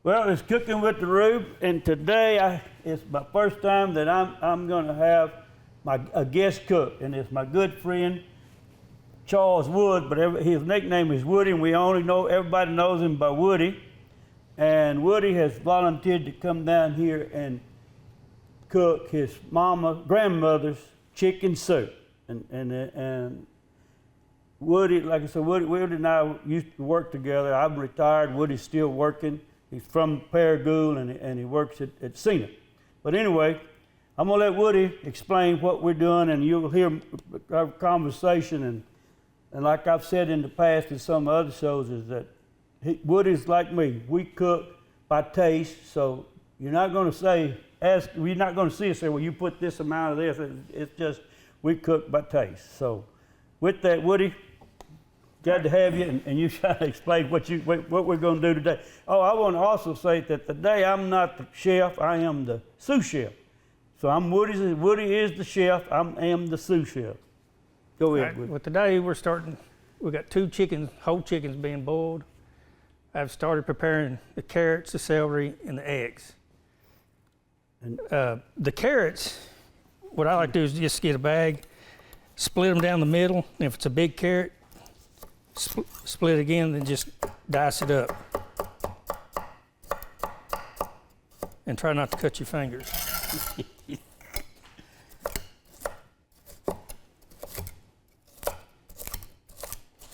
Well, it's Cooking with the Rube, and today it's my first time that I'm going to have a guest cook, and it's my good friend Charles Wood, but his nickname is Woody, and everybody knows him by Woody. And Woody has volunteered to come down here and cook his grandmother's chicken soup, and Woody, like I said, Woody and I used to work together. I'm retired. Woody's still working. He's from Paragould, and he works at Cena. But anyway, I'm gonna let Woody explain what we're doing, and you'll hear our conversation. And like I've said in the past in some other shows, is that Woody's like me. We cook by taste, so you're not gonna see us say, well, you put this amount of this. It's just we cook by taste. So with that, Woody, glad to have you, and you try to explain what we're going to do today. Oh, I want to also say that today I'm not the chef, I am the sous chef. So Woody is the chef, I am the sous chef. Go ahead, Woody. Well, today we got 2 chickens, whole chickens being boiled. I've started preparing the carrots, the celery, and the eggs. And the carrots, what I like to do is just get a bag, split them down the middle, and if it's a big carrot, split it again, then just dice it up. And try not to cut your fingers.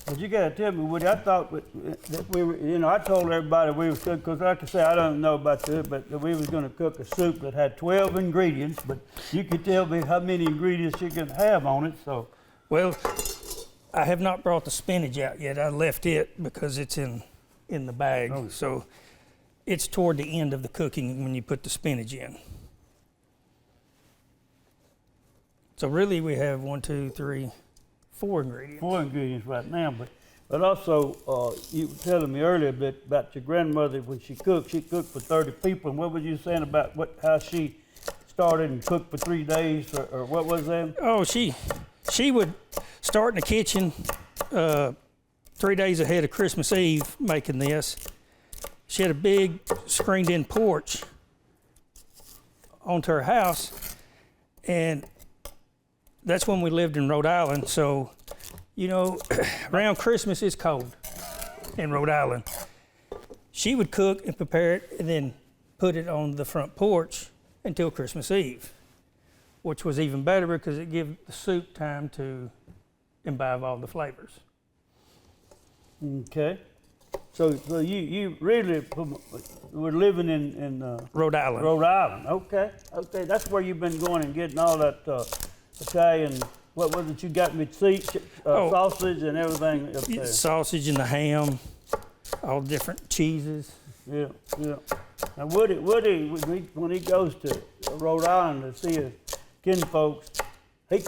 But you got to tell me, Woody, I thought that we were, I told everybody we were cooking, because like I say, I don't know about this, but we was going to cook a soup that had 12 ingredients, but you could tell me how many ingredients you can have on it, so. Well, I have not brought the spinach out yet. I left it because it's in the bag. Oh. So it's toward the end of the cooking when you put the spinach in. So really we have 1, 2, 3, 4 ingredients. 4 ingredients right now, but also you were telling me earlier a bit about your grandmother when she cooked for 30 people. And what were you saying about how she started and cooked for 3 days, or what was that? Oh, she would start in the kitchen 3 days ahead of Christmas Eve making this. She had a big screened-in porch onto her house, and that's when we lived in Rhode Island. So, around Christmas it's cold in Rhode Island. She would cook and prepare it and then put it on the front porch until Christmas Eve, which was even better because it gave the soup time to imbibe all the flavors. Okay. So you really were living in Rhode Island. Rhode Island. Okay. That's where you've been going and getting all that Italian. What was it you got with sausage and everything up there? Sausage and the ham, all different cheeses. Yeah. Now Woody, when he goes to Rhode Island to see his kinfolks,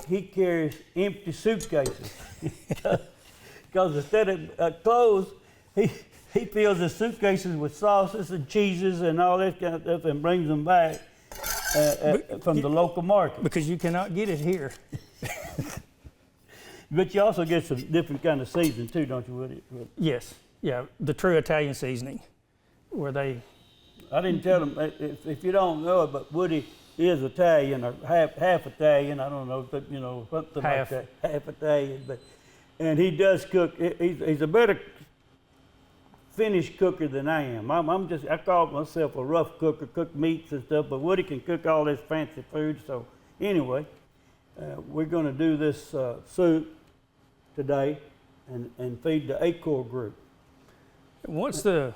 he carries empty suitcases. Because instead of clothes, he fills his suitcases with sauces and cheeses and all that kind of stuff and brings them back from the local market. Because you cannot get it here. But you also get some different kind of seasoning too, don't you, Woody? Yes, yeah, the true Italian seasoning, where they. I didn't tell them, if you don't know it, but Woody is Italian, or half Italian, I don't know, but something like that, half Italian, and he does cook. He's a better finished cooker than I am. I call myself a rough cooker, cook meats and stuff, but Woody can cook all this fancy food. So anyway, we're going to do this soup today and feed the Acor group. Once the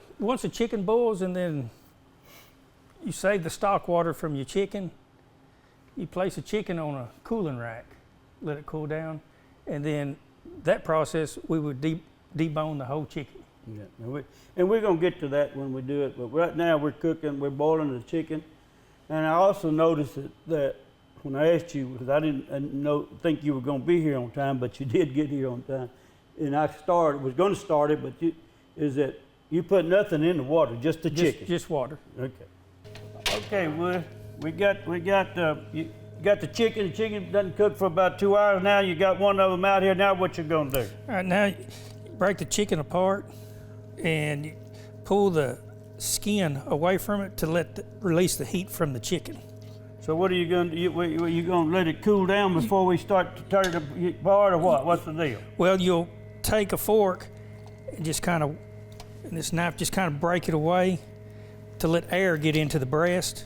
chicken boils, and then you save the stock water from your chicken, you place the chicken on a cooling rack, let it cool down, and then that process we would debone the whole chicken. Yeah, and we're going to get to that when we do it, but right now we're boiling the chicken. And I also noticed that when I asked you, because I didn't think you were going to be here on time, but you did get here on time. And I was going to start it, but is that you put nothing in the water, just the chicken? Just water. Okay, we got you got the chicken. The chicken doesn't cook for about 2 hours now. You got one of them out here. Now what you going to do? All right, now you break the chicken apart and you pull the skin away from it to release the heat from the chicken. So what are you going to do? You going to let it cool down before we start to turn it apart, or what? What's the deal? Well, you'll take a fork and just kind of, and this knife just kind of break it away to let air get into the breast.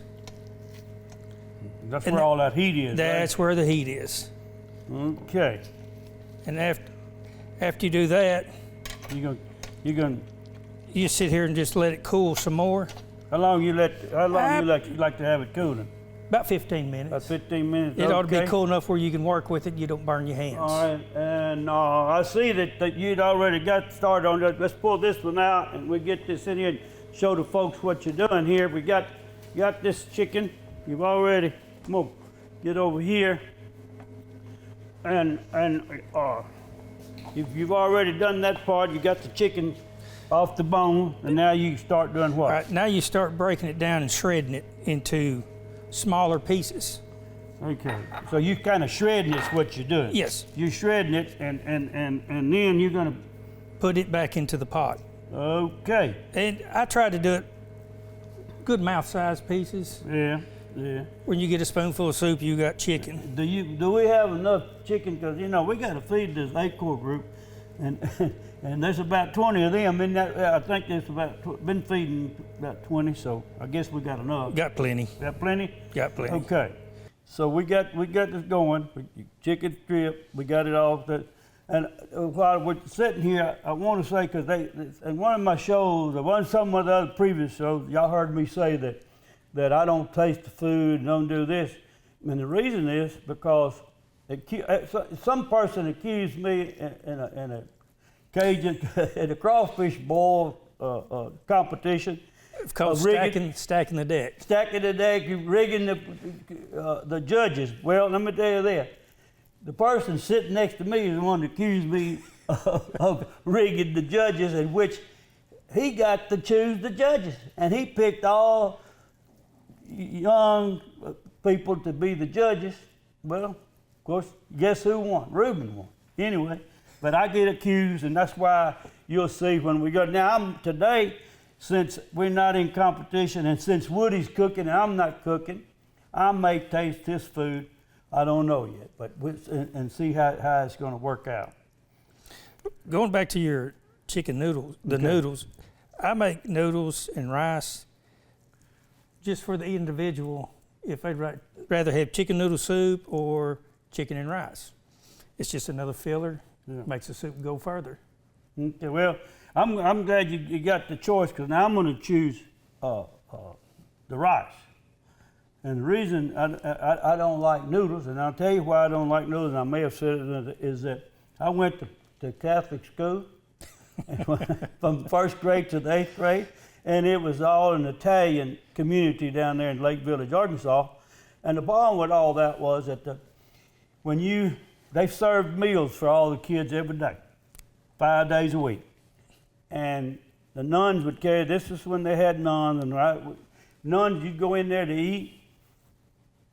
That's where all that heat is. That's right? where the heat is. Okay. And after you do that, you gonna. you sit here and just let it cool some more. How long you like to have it cooling? About 15 minutes. About 15 minutes. It ought to okay. be cool enough where you can work with it and you don't burn your hands. All right, and I see that you'd already got started on that. Let's pull this one out and we get this in here and show the folks what you're doing here. We got this chicken. You've already, come on, get over here. And you've already done that part. You got the chicken off the bone, and now you start doing what? All right, now you start breaking it down and shredding it into smaller pieces. Okay, so you kind of shredding it's what you're doing. Yes. You're shredding it, and then you're gonna put it back into the pot. Okay. And I try to do it good mouth-sized pieces. Yeah. When you get a spoonful of soup, you got chicken. Do we have enough chicken? Because we got to feed this ACOR group, and and there's about 20 of them in that. I think there's been feeding about 20, so I guess we got enough. Got plenty. Got plenty. Got plenty. Okay, so we got this going. Chicken strip. We got it all. And while we're sitting here, I want to say, because in one of my shows, or some of the other previous shows, y'all heard me say that I don't taste the food and don't do this. And the reason is because some person accused me in a Cajun, at a crawfish boil competition. It's called stacking the deck. Stacking the deck, rigging the judges. Well, let me tell you this. The person sitting next to me is the one that accused me of rigging the judges, in which he got to choose the judges. And he picked all young people to be the judges. Well, of course, guess who won? Reuben won. Anyway, but I get accused, and that's why you'll see when we go. Now, today, since we're not in competition, and since Woody's cooking and I'm not cooking, I may taste his food. I don't know yet, but and see how it's going to work out. Going back to your chicken noodles, noodles, I make noodles and rice just for the individual. If I'd rather have chicken noodle soup or chicken and rice, it's just another filler. Yeah. Makes the soup go further. Okay, well, I'm glad you got the choice, because now I'm going to choose the rice. And the reason I don't like noodles, and I'll tell you why I don't like noodles, and I may have said it, is that I went to Catholic school from first grade to the 8th grade, and it was all an Italian community down there in Lake Village, Arkansas. And the problem with all that was that they served meals for all the kids every day, 5 days a week. And the nuns would carry, this is when they had nuns, and nuns, you'd go in there to eat,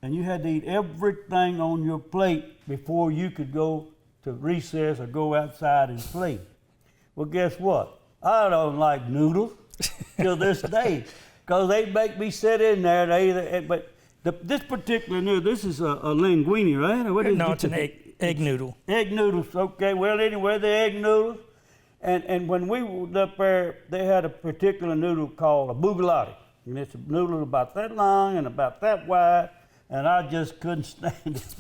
and you had to eat everything on your plate before you could go to recess or go outside and play. Well, guess what? I don't like noodles till this day, because they make me sit in there. This particular noodle, this is a linguine, right? Or what is No, it? it's an egg noodle. Egg noodles, okay. Well, anyway, the egg noodles. And when we were up there, they had a particular noodle called a bugalotti. And it's a noodle about that long and about that wide, and I just couldn't stand it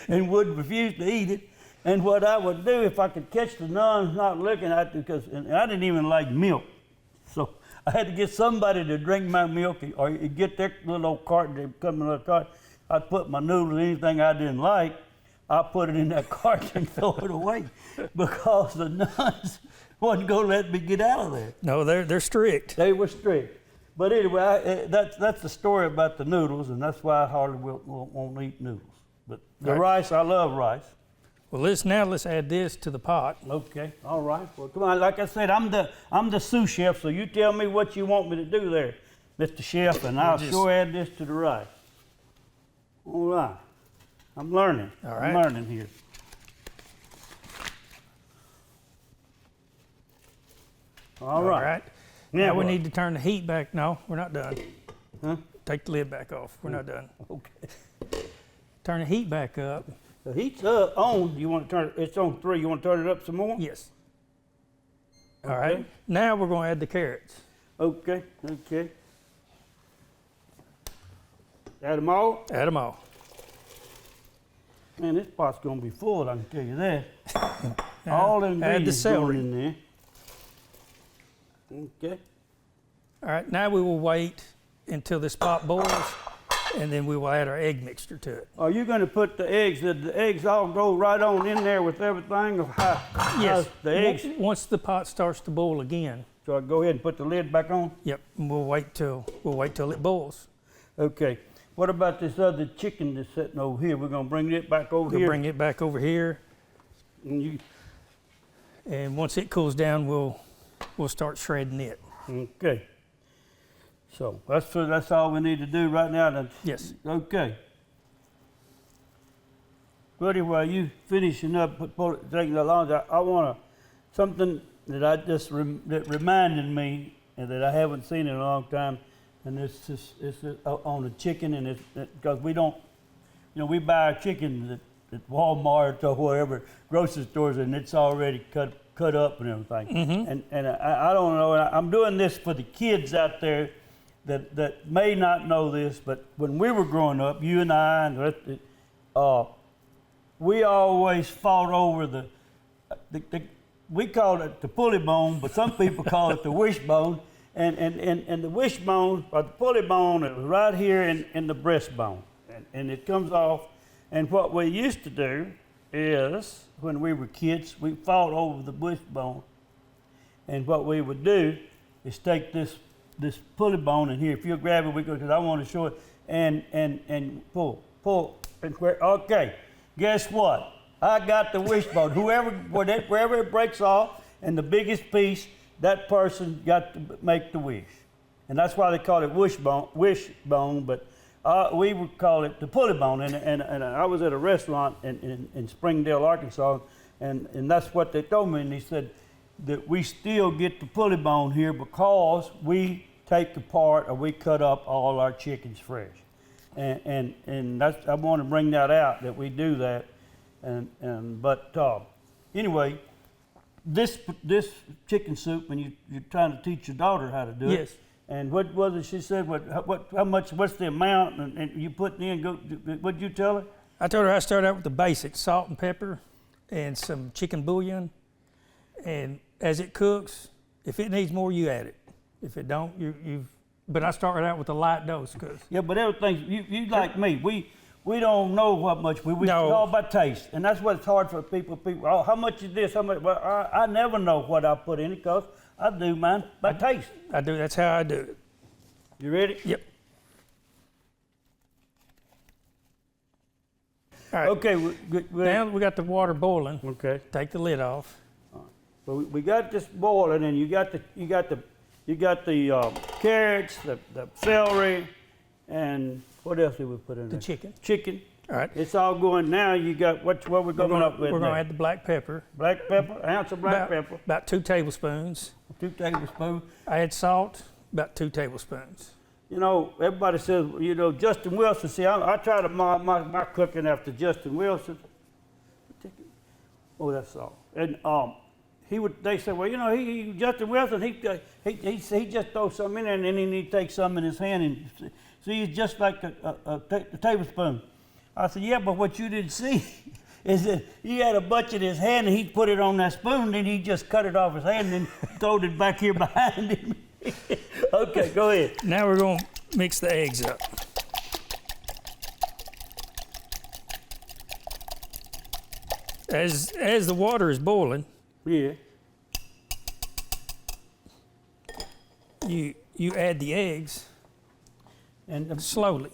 and would refuse to eat it. And what I would do, if I could catch the nuns not looking at it, and I didn't even like milk, so I had to get somebody to drink my milk, or get their little old cart, they come in a little cart. I'd put my noodles, anything I didn't like, I put it in that cart and throw it away, because the nuns wasn't going to let me get out of there. No, they're strict. They were strict. But anyway, that's the story about the noodles, and that's why I hardly won't eat noodles. But the rice, I love rice. Well, let's add this to the pot. Okay, all right. Well, come on. Like I said, I'm the sous chef, so you tell me what you want me to do there, Mr. Chef, and I'll sure add this to the rice. All right. I'm learning. All right. I'm learning here. All right. Now we what? need to turn the heat back. No, we're not done. Huh? Take the lid back off. We're not done. Okay. Turn the heat back up. The heat's on. You want to turn it? It's on 3. You want to turn it up some more? Yes. All right. Now we're going to add the carrots. Okay. Okay. Add them all. Add them all. Man, this pot's gonna be full. I can tell you that. Now, All the add the ingredients celery. going in there. Okay. All right. Now we will wait until this pot boils, and then we will add our egg mixture to it. Are you going to put the eggs? Did the eggs all go right on in there with everything? Or how, Yes. how's the eggs. Once the pot starts to boil again. So I go ahead and put the lid back on. Yep. And we'll wait till it boils. Okay. What about this other chicken that's sitting over here? We're gonna bring it back over We'll here. bring it back over here, And you, and once it cools down, we'll start shredding it. okay. So that's all we need to do right now. Then. Yes. Okay. Buddy, while you finishing up, taking the long, I want something that that reminded me and that I haven't seen in a long time, and it's on the chicken, and it's because we don't, we buy our chicken at Walmart or wherever, grocery stores, and it's already cut up and everything. Mm-hmm. And I don't know. And I'm doing this for the kids out there that may not know this, but when we were growing up, you and I, and we always fought over we call it the pulley bone, but some people call it the wishbone. And the wishbone or the pulley bone is right here in the breastbone, and it comes off. And what we used to do is, when we were kids, we fought over the wishbone. And what we would do is take this pulley bone in here. If you'll grab it, because I want to show it, and pull, okay. Guess what? I got the wishbone. Wherever it breaks off, and the biggest piece, that person got to make the wish. And that's why they call it wishbone, but we would call it the pulley bone. And I was at a restaurant in Springdale, Arkansas, and that's what they told me. And they said that we still get the pulley bone here because we take apart or we cut up all our chickens fresh. And that's, I want to bring that out, that we do that. But anyway, this chicken soup, when you're trying to teach your daughter how to do it. Yes. And what was it she said? How much? What's the amount? And you put in? What'd you tell her? I told her I start out with the basics: salt and pepper, and some chicken bouillon. And as it cooks, if it needs more, you add it. If it don't, you. But I started out with a light dose, cause. Yeah, but everything you like me. We don't know what much no. It's all about taste, and that's what's hard for people. Oh, how much is this? How much? Well, I never know what I put in it because I do mine by taste. I do. That's how I do it. You ready? Yep. All right. Okay. Now we got the water boiling. Okay. Take the lid off. So we got this boiling, and you got the carrots, the celery, and what else did we put in there? The chicken. Chicken. All right. It's all going now. You got what we're going up with. We're going now? to add the black pepper. Black pepper, an ounce of black pepper. About 2 tablespoons. 2 tablespoons. I add salt, about 2 tablespoons. Everybody says, Justin Wilson. See, I try to model my cooking after Justin Wilson. Oh, that's salt. And they say, well, Justin Wilson, he just throws something in there and then he takes some in his hand and see, it's just like a tablespoon. I said, yeah, but what you didn't see is that he had a bunch in his hand and he put it on that spoon, then he just cut it off his hand and then throwed it back here behind him. Okay, go ahead. Now we're going to mix the eggs up. As the water is boiling, Yeah. you add the eggs And slowly.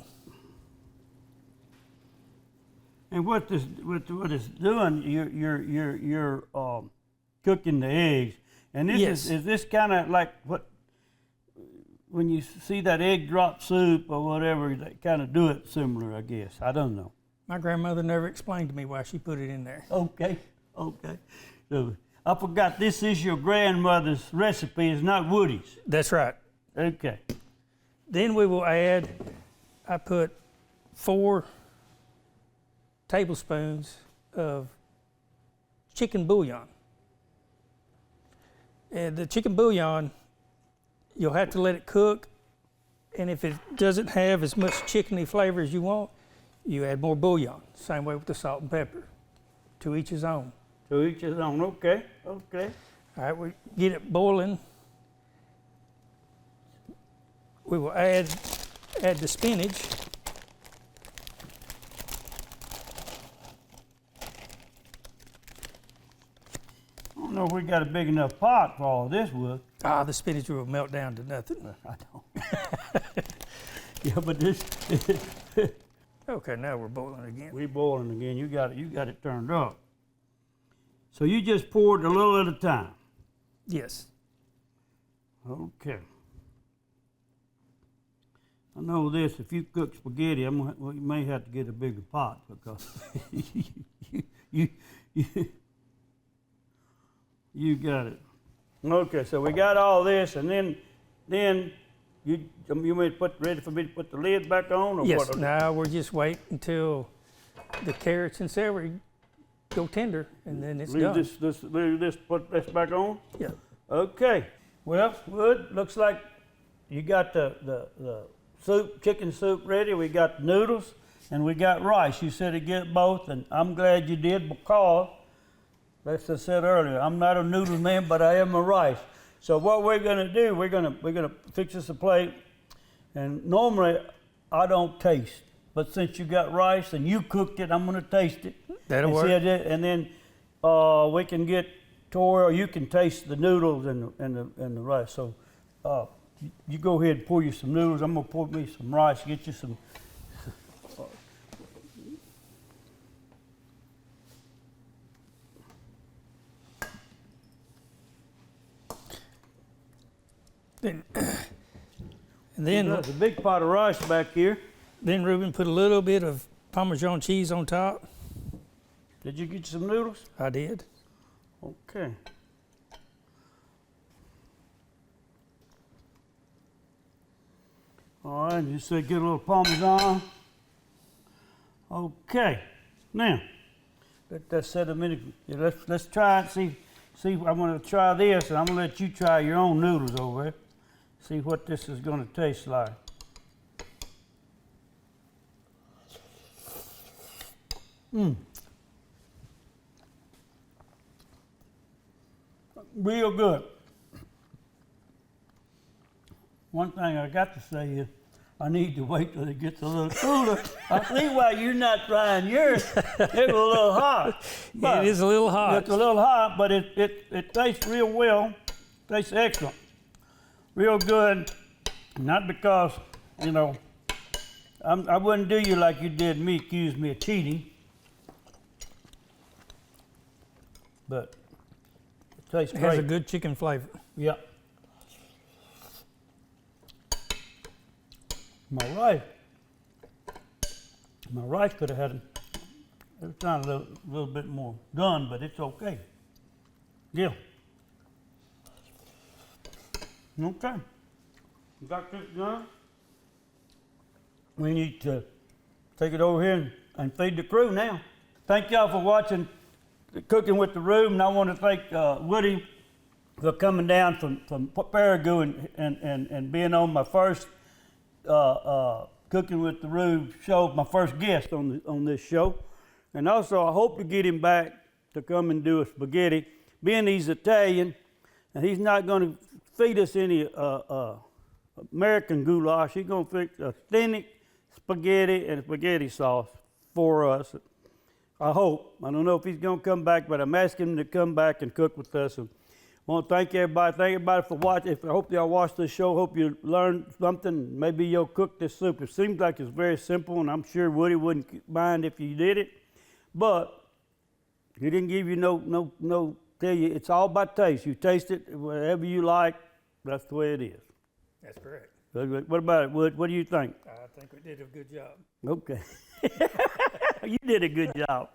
And what it's doing, you're cooking the eggs, and this is this kind of like what when you see that egg drop soup or whatever, they kind of do it similar, I guess. I don't know. My grandmother never explained to me why she put it in there. Okay. So I forgot, this is your grandmother's recipe, it's not Woody's. That's right. Okay. Then we will add, I put 4 tablespoons of chicken bouillon. And the chicken bouillon, you'll have to let it cook. And if it doesn't have as much chickeny flavor as you want, you add more bouillon. Same way with the salt and pepper. To each his own. To each his own, okay, okay. All right, we get it boiling. We will add the spinach. I don't know if we got a big enough pot for all this wood. Ah, the spinach will melt down to nothing. I don't. Yeah, but this, Okay, now we're boiling again. we boiling again. You got it turned up. So you just poured a little at a time. Yes. Okay. I know this. If you cook spaghetti, you may have to get a bigger pot because you got it. Okay, so we got all this, and then you may ready for me to put the lid back on, or Yes. what? Now we're just waiting until the carrots and celery go tender, and then it's done. Leave this, put this back on. Yeah. Okay. Well, Wood, looks like you got the soup, chicken soup ready. We got noodles and we got rice. You said to get both, and I'm glad you did because, as I said earlier, I'm not a noodle man, but I am a rice. So what we're gonna do, we're gonna fix us a plate, and normally I don't taste, but since you got rice and you cooked it, I'm gonna taste it. That'll and work. see it, and then we can get Tori, or you can taste the noodles and the rice. So you go ahead and pour you some noodles. I'm gonna pour me some rice. Get you some. And then There's a big pot of rice back here. Then Reuben put a little bit of Parmesan cheese on top. Did you get some noodles? I did. Okay. All right, you said get a little Parmesan. Okay. Now, let that set a minute. Yeah, let's try it. See. I'm gonna try this, and I'm gonna let you try your own noodles over here. See what this is gonna taste like. Real good. One thing I got to say is, I need to wait till it gets a little cooler. I see why you're not trying yours. It's a little hot. It is a little hot. It's a little hot, but it tastes real well. Tastes excellent. Real good. Not because, I wouldn't do you like you did me, accuse me of cheating. But it tastes It great. has a good chicken flavor. Yeah. My rice could have had it's not a little bit more done, but it's okay. Yeah. Okay. Got this done. We need to take it over here and feed the crew now. Thank y'all for watching Cooking with the Rube, and I want to thank Woody for coming down from Paragould and being on my first Cooking with the Rube show, my first guest on this show. And also, I hope to get him back to come and do a spaghetti. Being he's Italian, and he's not going to feed us any American goulash. He's going to fix authentic spaghetti and spaghetti sauce for us. I hope. I don't know if he's going to come back, but I'm asking him to come back and cook with us. And I want to thank everybody. Thank everybody for watching. I hope y'all watched this show. Hope you learned something. Maybe you'll cook this soup. It seems like it's very simple, and I'm sure Woody wouldn't mind if you did it. But he didn't give you no tell you. It's all about taste. You taste it, whatever you like. That's the way it is. That's correct. What about it, Wood? What do you think? I think we did a good job. Okay. You did a good job.